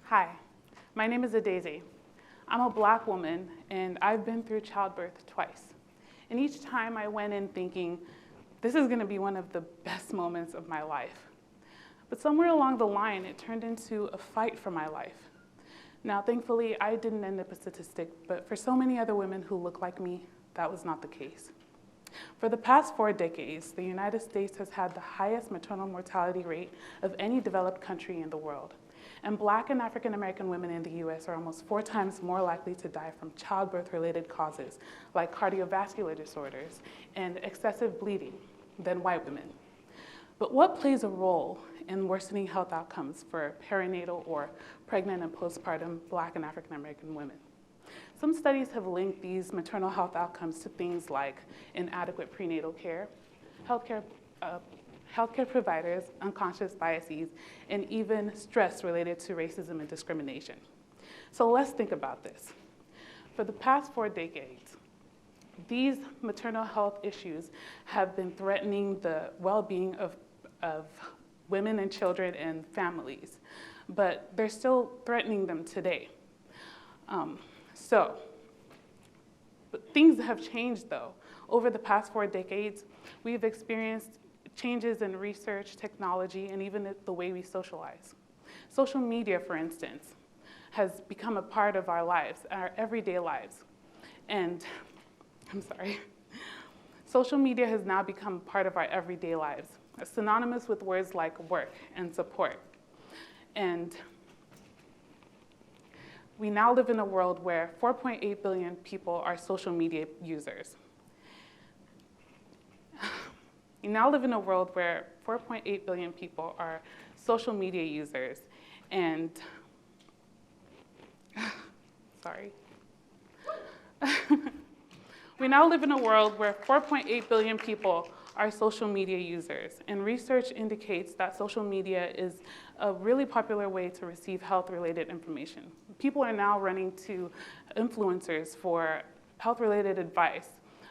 Hi, my name is Adaeze. I'm a Black woman, and I've been through childbirth twice. And each time I went in thinking, this is going to be one of the best moments of my life. But somewhere along the line, it turned into a fight for my life. Now, thankfully, I didn't end up a statistic, but for so many other women who look like me, that was not the case. For the past 4 decades, the United States has had the highest maternal mortality rate of any developed country in the world. And Black and African American women in the US are almost 4 times more likely to die from childbirth-related causes like cardiovascular disorders and excessive bleeding than white women. But what plays a role in worsening health outcomes for perinatal or pregnant and postpartum Black and African American women? Some studies have linked these maternal health outcomes to things like inadequate prenatal care, healthcare providers, unconscious biases, and even stress related to racism and discrimination. So let's think about this. For the past 4 decades, these maternal health issues have been threatening the well-being of women and children and families, but they're still threatening them today. But things have changed though. Over the past 4 decades, we've experienced changes in research, technology, and even the way we socialize. Social media, for instance, has become a part of our lives, our everyday lives. And, social media has now become part of our everyday lives, synonymous with words like work and support. And we now live in a world where 4.8 billion people are social media users. We now live in a world where 4.8 billion people are social media users, and we now live in a world where 4.8 billion people are social media users, and research indicates that social media is a really popular way to receive health-related information. People are now running to influencers for health-related advice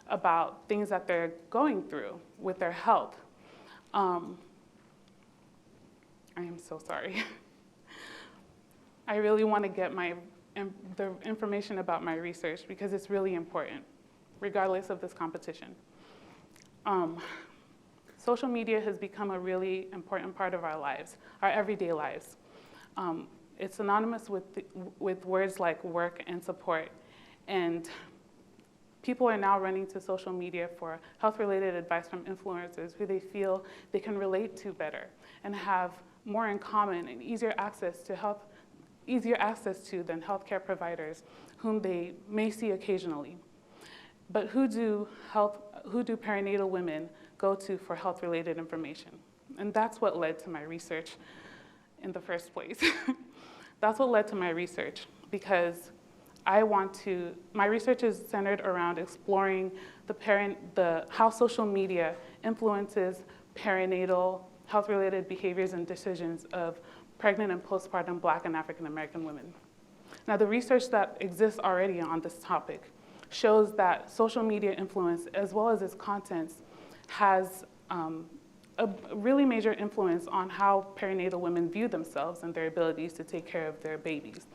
about things that they're going through with their health. I am so sorry. I really want to get the information about my research because it's really important, regardless of this competition. Social media has become a really important part of our lives, our everyday lives. It's synonymous with words like work and support, and people are now running to social media for health-related advice from influencers who they feel they can relate to better and have more in common and easier access to than healthcare providers whom they may see occasionally. But who do perinatal women go to for health-related information? And that's what led to my research in the first place. That's what led to my research, because my research is centered around exploring how social media influences perinatal health-related behaviors and decisions of pregnant and postpartum Black and African American women. Now, the research that exists already on this topic shows that social media influence, as well as its contents, has a really major influence on how perinatal women view themselves and their abilities to take care of their babies,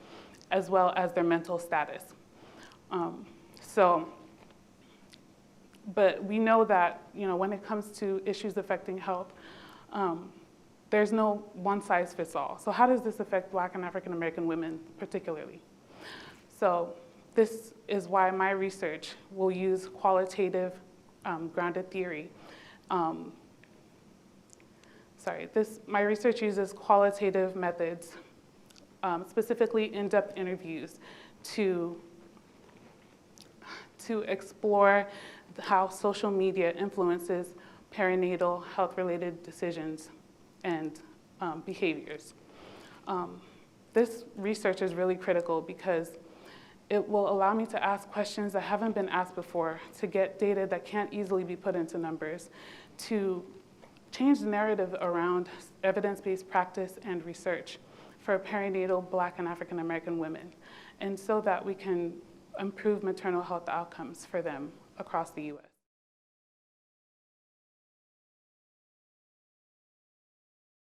as well as their mental status. But we know that when it comes to issues affecting health, there's no one-size-fits-all. So how does this affect Black and African American women particularly? So this is why my research will use qualitative grounded theory. My research uses qualitative methods, specifically in-depth interviews, to explore how social media influences perinatal health-related decisions and behaviors. This research is really critical because it will allow me to ask questions that haven't been asked before, to get data that can't easily be put into numbers, to change the narrative around evidence-based practice and research for perinatal Black and African American women, and so that we can improve maternal health outcomes for them across the US.